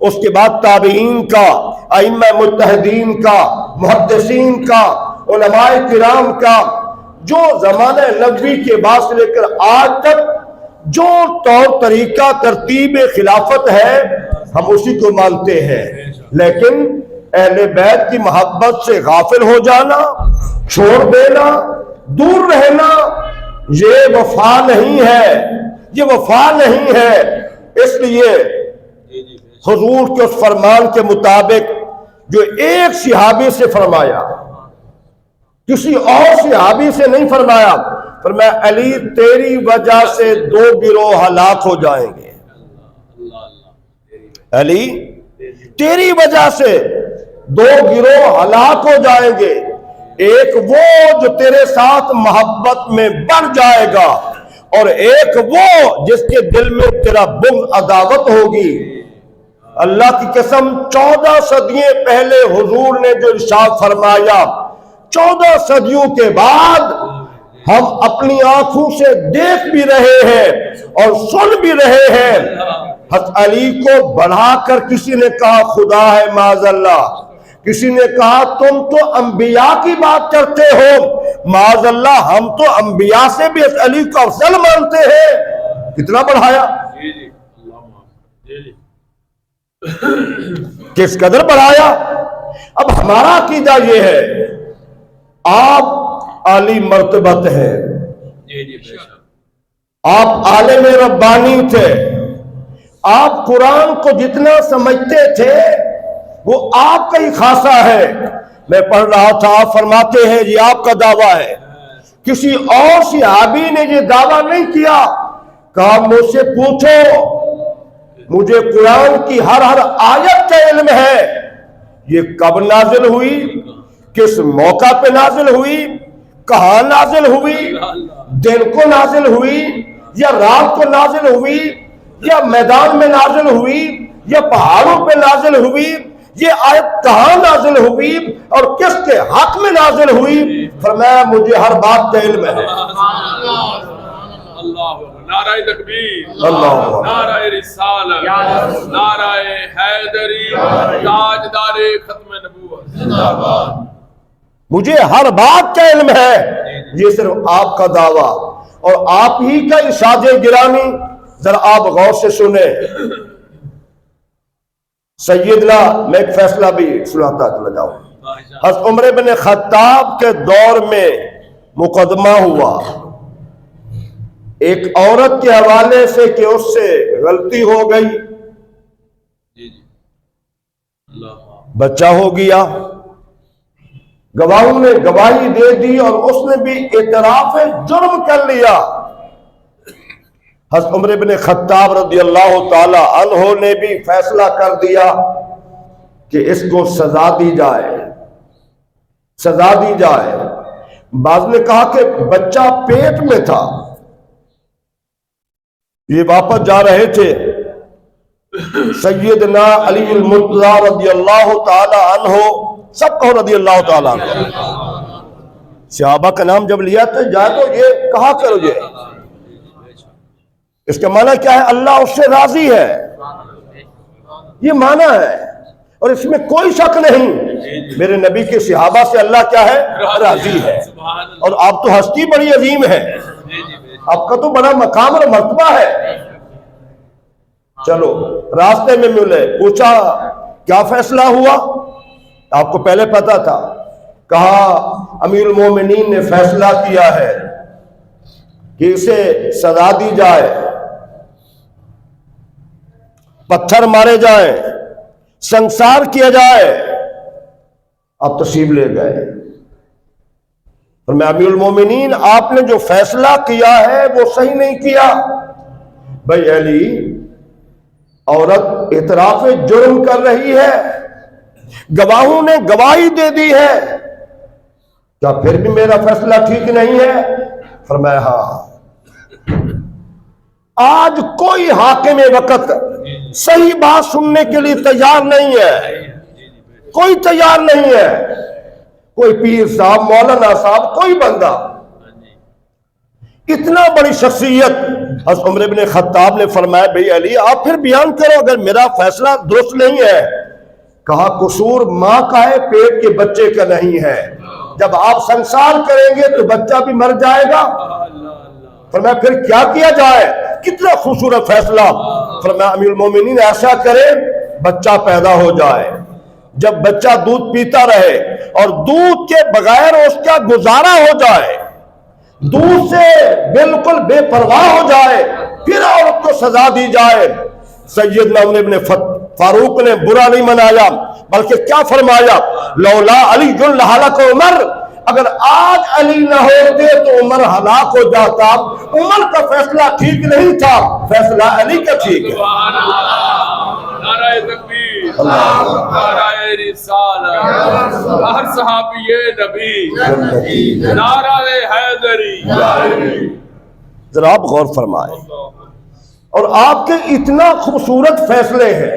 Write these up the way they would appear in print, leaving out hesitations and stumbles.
اس کے بعد تابعین کا، ائمہ مجتہدین کا، محدثین کا، علماء کرام کا، جو زمانہ نبوی کے بعد سے لے کر آج تک جو طور طریقہ ترتیب خلافت ہے ہم اسی کو مانتے ہیں، لیکن اہل بیت کی محبت سے غافل ہو جانا، چھوڑ دینا، دور رہنا، یہ وفا نہیں ہے، یہ وفا نہیں ہے۔ اس لیے حضور کے اس فرمان کے مطابق جو ایک صحابی سے فرمایا، کسی اور صحابی سے نہیں فرمایا، فرمایا علی تیری وجہ سے 2 گروہ ہلاک ہو جائیں گے، علی تیری وجہ سے 2 گروہ ہلاک ہو جائیں گے، ایک وہ جو تیرے ساتھ محبت میں بڑھ جائے گا، اور ایک وہ جس کے دل میں تیرا بغض عداوت ہوگی۔ اللہ کی قسم 14 صدیوں پہلے حضور نے جو ارشاد فرمایا، 14 صدیوں کے بعد ہم اپنی آنکھوں سے دیکھ بھی رہے ہیں اور سن بھی رہے ہیں۔ حضرت علی کو بڑھا کر کسی نے کہا خدا ہے معاذ اللہ، کسی نے کہا تم تو انبیاء کی بات کرتے ہو، معاذ اللہ ہم تو انبیاء سے بھی حضرت علی کو افضل مانتے ہیں۔ کتنا بڑھایا، کس قدر بڑھایا۔ اب ہمارا عقیدہ یہ ہے، آپ عالی مرتبت ہیں، آپ عالم ربانی تھے، آپ قرآن کو جتنا سمجھتے تھے وہ آپ کا ہی خاصہ ہے۔ میں پڑھ رہا تھا، آپ فرماتے ہیں یہ آپ کا دعویٰ ہے، کسی اور صحابی نے یہ دعویٰ نہیں کیا، کہا مجھ سے پوچھو، مجھے قرآن کی ہر آیت کا علم ہے، یہ کب نازل ہوئی، کس موقع پہ نازل ہوئی، کہاں نازل ہوئی، دن کو نازل ہوئی یا رات کو نازل ہوئی یا میدان میں نازل ہوئی یا پہاڑوں پہ نازل ہوئی، یہ آیت کہاں نازل ہوئی اور کس کے حق میں نازل ہوئی۔ فرمایا مجھے ہر بات کا علم ہے۔ نعرہ تکبیر، اللہ، نعرہ رسالت، نعرہ حیدری، تاجدار ختم نبوت۔ مجھے ہر بات کا علم ہے، یہ صرف آپ کا دعویٰ اور آپ ہی کا ارشاد گرامی۔ ذرا آپ غور سے سنیں، سیدنا میں ایک فیصلہ بھی سناتا چلا جاؤں۔ حضرت عمر بن خطاب کے دور میں مقدمہ ہوا ایک عورت کے حوالے سے کہ اس سے غلطی ہو گئی، بچہ ہو گیا، گواہوں نے گواہی دے دی اور اس نے بھی اعتراف جرم کر لیا۔ حضرت عمر بن خطاب رضی اللہ تعالی عنہ نے بھی فیصلہ کر دیا کہ اس کو سزا دی جائے، سزا دی جائے۔ بعض نے کہا کہ بچہ پیٹ میں تھا، یہ واپس جا رہے تھے، سیدنا علی المرتضی رضی اللہ تعالی عنہ، سب کہو رضی اللہ تعالی عنہ، صحابہ کا نام جب لیا تو جائے تو یہ کہا کرو، اس کا معنی کیا ہے؟ اللہ اس سے راضی ہے، یہ معنی ہے، اور اس میں کوئی شک نہیں۔ میرے نبی کے صحابہ سے اللہ کیا ہے؟ راضی ہے، اور آپ تو ہستی بڑی عظیم ہے، آپ کا تو بڑا مقام اور مرتبہ ہے۔ چلو راستے میں ملے، پوچھا کیا فیصلہ ہوا؟ آپ کو پہلے پتا تھا؟ کہا امیر المومنین نے فیصلہ کیا ہے کہ اسے سزا دی جائے، پتھر مارے جائیں، سنسار کیا جائے۔ آپ تشریف لے گئے، اور میں امیر المومنین آپ نے جو فیصلہ کیا ہے وہ صحیح نہیں کیا۔ بھائی علی، عورت اعتراف جرم کر رہی ہے، گواہوں نے گواہی دے دی ہے، کیا پھر بھی میرا فیصلہ ٹھیک نہیں ہے؟ فرمایا ہاں۔ آج کوئی حاکم وقت صحیح بات سننے کے لیے تیار نہیں ہے، کوئی تیار نہیں ہے، کوئی پیر صاحب، مولانا صاحب، کوئی بندہ۔ اتنا بڑی شخصیت حضرت عمر بن خطاب نے فرمایا بھئی علی آپ پھر بیان کرو اگر میرا فیصلہ درست نہیں ہے. کہا قصور ماں کا ہے پیٹ کے بچے کا نہیں ہے. جب آپ سنسار کریں گے تو بچہ بھی مر جائے گا. فرمایا پھر کیا کیا جائے؟ کتنا خوبصورت فیصلہ. فرمایا امیر المومنین ایسا کرے بچہ پیدا ہو جائے, جب بچہ دودھ پیتا رہے اور دودھ کے بغیر اس کا گزارا ہو جائے, دودھ سے بالکل بے پرواہ ہو جائے, پھر عورت کو سزا دی جائے. سیدنا عمر بن فاروق نے برا نہیں منایا بلکہ کیا فرمایا, لولا علی لہلک عمر, اگر آج علی نہ ہوتے تو عمر ہلاک ہو جاتا. عمر کا فیصلہ ٹھیک نہیں تھا, فیصلہ علی کا ٹھیک ہے. نعرہ تکبیر, نعرہ رسالت, ہر صحابی نبی, نعرہ حیدری. ذرا آپ غور فرمائیں, اور آپ کے اتنا خوبصورت فیصلے ہیں.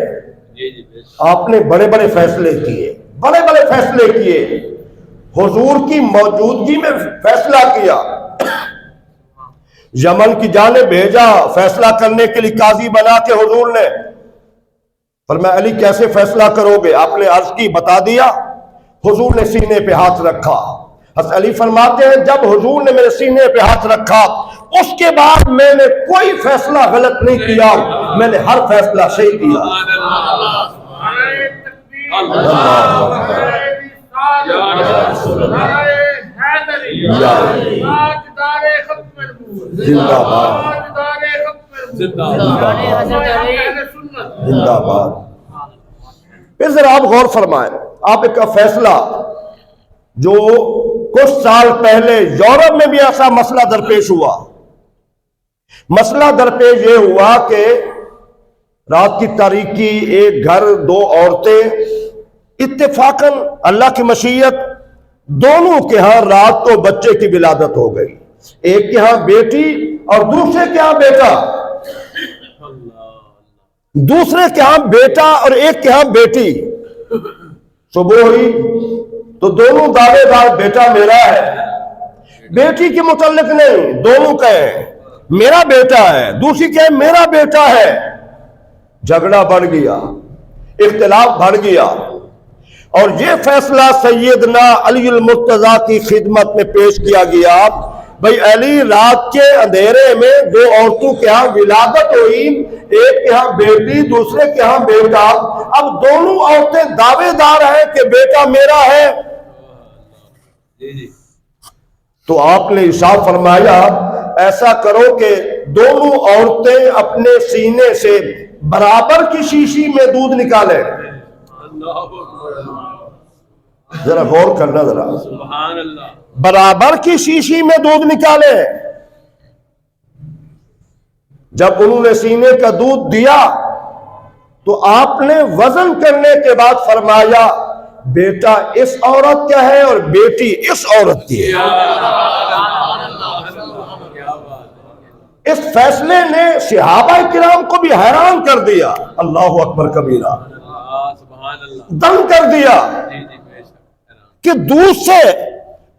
آپ نے بڑے بڑے فیصلے کیے, بڑے بڑے فیصلے کیے. حضور کی موجودگی میں فیصلہ کیا, یمن کی جانب بھیجا فیصلہ کرنے کے لیے قاضی بنا کے حضور نے. فرمایا علی کیسے فیصلہ کرو گے؟ آپ نے عرض کی, بتا دیا. حضور نے سینے پہ ہاتھ رکھا. حضرت علی فرماتے ہیں جب حضور نے میرے سینے پہ ہاتھ رکھا اس کے بعد میں نے کوئی فیصلہ غلط نہیں کیا, میں نے ہر فیصلہ صحیح کیا. زندہ باد. پھر ذرا آپ غور فرمائیں, آپ ایک فیصلہ جو کچھ سال پہلے یورپ میں بھی ایسا مسئلہ درپیش ہوا. مسئلہ درپیش یہ ہوا کہ رات کی تاریکی, ایک گھر, دو عورتیں, اتفاقاً اللہ کی مشیت دونوں کے ہاں رات کو بچے کی ولادت ہو گئی. ایک کے ہاں بیٹی اور دوسرے کے ہاں بیٹا, دوسرے کے ہاں بیٹا اور ایک کے ہاں بیٹی. صبح ہوئی تو دونوں دعوے دار بیٹا میرا ہے, بیٹی کے متعلق نہیں, دونوں کہیں میرا بیٹا ہے, دوسری کہیں میرا بیٹا ہے. جھگڑا بڑھ گیا, اختلاف بڑھ گیا, اور یہ فیصلہ سیدنا علی المرتضیٰ کی خدمت میں پیش کیا گیا. بھئی علی رات کے اندھیرے میں دو عورتوں کے ہاں ولادت ہوئی, ایک کے ہاں بیٹی دوسرے کے ہاں بیٹا. اب دونوں عورتیں دعوے دار ہیں کہ بیٹا میرا ہے. تو آپ نے ارشاد فرمایا ایسا کرو کہ دونوں عورتیں اپنے سینے سے برابر کی شیشی میں دودھ نکالیں. ذرا غور کرنا, ذرا سبحان اللہ, برابر کی شیشی میں دودھ نکالے. جب انہوں نے سینے کا دودھ دیا تو آپ نے وزن کرنے کے بعد فرمایا بیٹا اس عورت کا ہے اور بیٹی اس عورت کی ہے. اس فیصلے نے صحابہ کرام کو بھی حیران کر دیا. اللہ اکبر کبیرہ, دم کر دیا کہ دودھ سے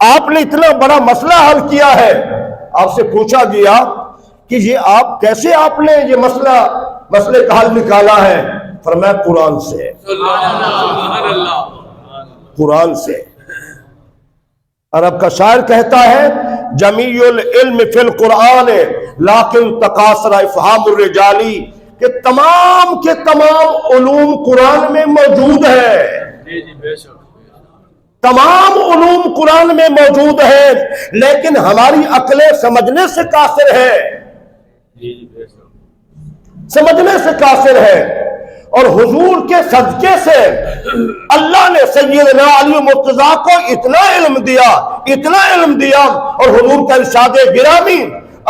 آپ نے اتنا بڑا مسئلہ حل کیا ہے. آپ سے پوچھا گیا کہ یہ آپ کیسے, آپ نے یہ مسئلے کا حل نکالا ہے؟ فرمایا قرآن سے. قرآن سے. عرب کا شاعر کہتا ہے جمیع العلم فی القرآن لیکن تقاصر افہام الرجالی, کہ تمام کے تمام علوم قرآن میں موجود ہے. تمام علوم قرآن میں موجود ہے لیکن ہماری عقلیں سمجھنے سے قاصر ہے, سمجھنے سے قاصر ہے. اور حضور کے صدقے سے اللہ نے سیدنا علی مرتضیٰ کو اتنا علم دیا, اتنا علم دیا. اور حضور کا ارشاد گرامی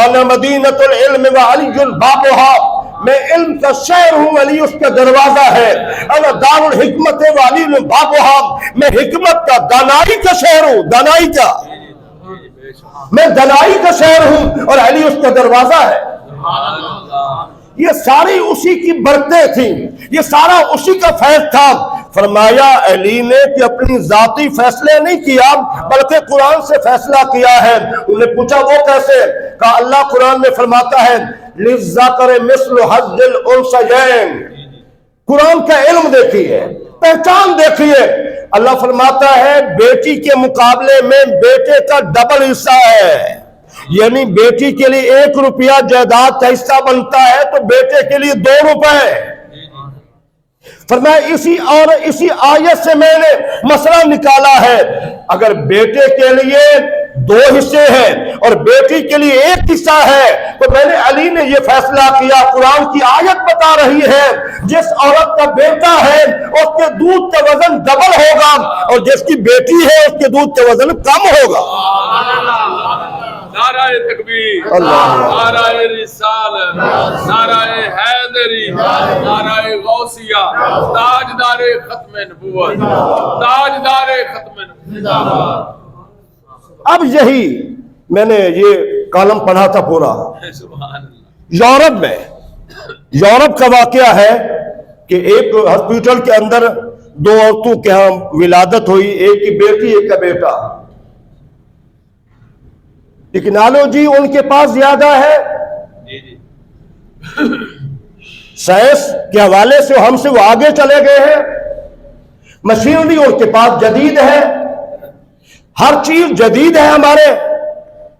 انا مدینۃ العلم وعلی بابها, میں علم کا شہر ہوں, علی اس کا دروازہ ہے. انا دار الحکمت وعلی بابها, میں حکمت کا, دانائی کا شہر ہوں, دانائی کا, میں دانائی کا شہر ہوں اور علی اس کا دروازہ ہے. یہ ساری اسی کی برکتیں تھیں, یہ سارا اسی کا فیض تھا. فرمایا علی نے کہ اپنی ذاتی فیصلے نہیں کیا بلکہ قرآن سے فیصلہ کیا ہے. انہوں نے پوچھا وہ کیسے؟ کہا اللہ قرآن میں فرماتا ہے للذکر مثل حظ الانثیین. قرآن کا علم دیکھیے، پہچان دیکھیے. اللہ فرماتا ہے بیٹی کے مقابلے میں بیٹے کا ڈبل حصہ ہے، یعنی بیٹی کے لیے 1 روپیہ جائیداد کا حصہ بنتا ہے تو بیٹے کے لیے 2 روپے. فرمایا اسی آیت سے میں نے مسئلہ نکالا ہے، اگر بیٹے کے لیے 2 حصے ہیں اور بیٹی کے لیے 1 حصہ ہے تو میں نے علی نے یہ فیصلہ کیا. قرآن کی آیت بتا رہی ہے جس عورت کا بیٹا ہے اس کے دودھ کا وزن ڈبل ہوگا اور جس کی بیٹی ہے اس کے دودھ کا وزن کم ہوگا. نعرہ تکبیر، اللہ، نعرہ رسالت، نعرہ حیدری، نعرہ غوثیہ، تاجدار ختم نبوت، تاجدار ختم نبوت. اب یہی میں نے یہ کالم پڑھا تھا پورا. سبحان اللہ. یورپ میں، یورپ کا واقعہ ہے کہ ایک ہاسپٹل کے اندر 2 عورتوں کے ہاں ولادت ہوئی، ایک کی بیٹی ایک کا بیٹا. ٹیکنالوجی ان کے پاس زیادہ ہے، سائنس کے حوالے سے ہم سے وہ آگے چلے گئے ہیں، مشینری ان کے پاس جدید ہے، ہر چیز جدید ہے ہمارے.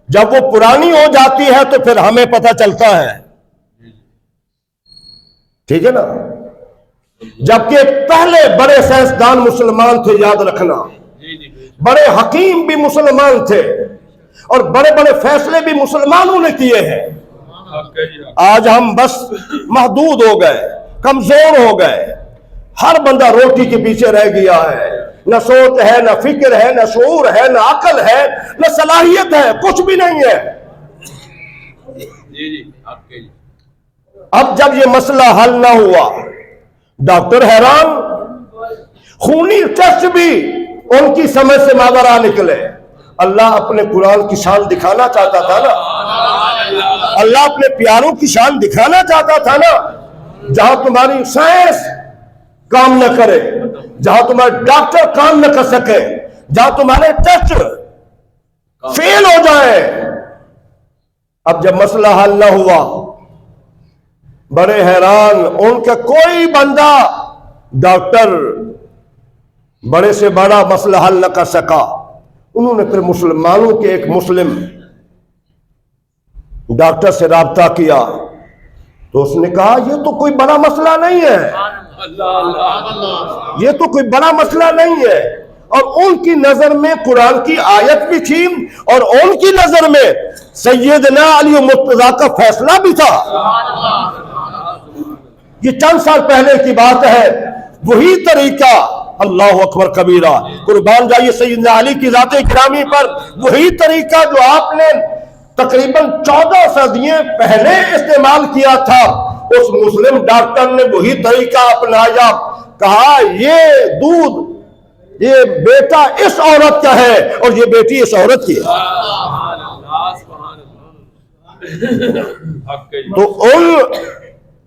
جب وہ پرانی ہو جاتی ہے تو پھر ہمیں پتہ چلتا ہے، ٹھیک ہے نا. جبکہ پہلے بڑے سائنسدان مسلمان تھے، یاد رکھنا، بڑے حکیم بھی مسلمان تھے اور بڑے بڑے فیصلے بھی مسلمانوں نے کیے ہیں. آج ہم بس محدود ہو گئے، کمزور ہو گئے، ہر بندہ روٹی کے پیچھے رہ گیا ہے. نہ سوچ ہے، نہ فکر ہے، نہ شعور ہے، نہ عقل ہے، نہ صلاحیت ہے، کچھ بھی نہیں ہے. اب جب یہ مسئلہ حل نہ ہوا، ڈاکٹر حیران، خونی ٹیسٹ بھی ان کی سمجھ سے ماورا نکلے. اللہ اپنے قرآن کی شان دکھانا چاہتا تھا نا، اللہ اپنے پیاروں کی شان دکھانا چاہتا تھا نا. جہاں تمہاری سائنس کام نہ کرے، جہاں تمہارے ڈاکٹر کام نہ کر سکے، جہاں تمہارے ٹیسٹ فیل ہو جائے. اب جب مسئلہ حل نہ ہوا، بڑے حیران، ان کا کوئی بندہ ڈاکٹر بڑے سے بڑا مسئلہ حل نہ کر سکا. انہوں نے پھر مسلمانوں کے ایک مسلم ڈاکٹر سے رابطہ کیا تو اس نے کہا یہ تو کوئی بڑا مسئلہ نہیں ہے، یہ تو کوئی بڑا مسئلہ نہیں ہے. اور ان کی نظر میں قرآن کی آیت بھی تھی اور ان کی نظر میں سیدنا علی مرتضیٰ کا فیصلہ بھی تھا. یہ چند سال پہلے کی بات ہے. وہی طریقہ، اللہ اکبر کبیرہ، قربان جائیے سیدنا علی کی ذات گرامی پر، وہی طریقہ جو آپ نے تقریباً 14 صدیاں پہلے استعمال کیا تھا، اس مسلم ڈاکٹر نے وہی طریقہ اپنایا. کہا یہ دودھ، یہ بیٹا اس عورت کا ہے اور یہ بیٹی اس عورت کی ہے. تو ان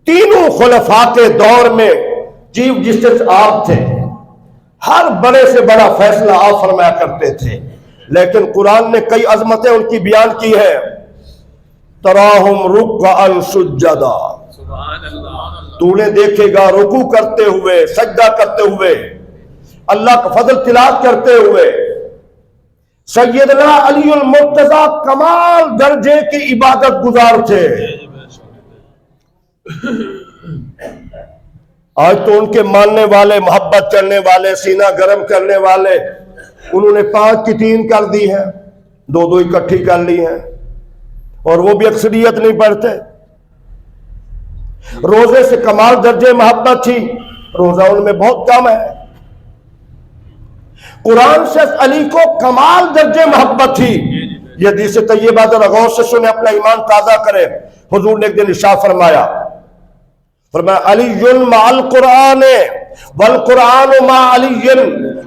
تینوں خلفاء کے دور میں چیف جسٹس آپ تھے، ہر بڑے سے بڑا فیصلہ آپ فرمایا کرتے تھے. لیکن قرآن نے کئی عظمتیں ان کی بیان کی ہے. تراہم رکعا سجدا، تو نے دیکھے گا رکوع کرتے ہوئے، سجدہ کرتے ہوئے، اللہ کا فضل تلاوت کرتے ہوئے. سیدنا علی المرتضیٰ کمال درجے کی عبادت گزار تھے. آج تو ان کے ماننے والے، محبت کرنے والے، سینہ گرم کرنے والے، انہوں نے 5 کی 3 کر دی ہے، 2 اکٹھی کر لی ہیں اور وہ بھی اکثریت نہیں پڑھتے. روزے سے کمال درجے محبت تھی، روزہ ان میں بہت کم ہے. قرآن سے علی کو کمال درجے محبت تھی. یہ حدیث طیبہ ذرا غور سے سنے، اپنا ایمان تازہ کرے. حضور نے ایک دن ارشاد فرمایا علی مع القرآن والقرآن مع علی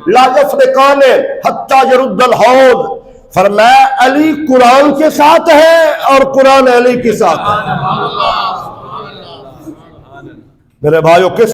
لا یفرقان حتی یرد الحوض. فرمایا علی قرآن کے ساتھ ہے اور قرآن علی کے ساتھ ہے. میرے بھائیو، کس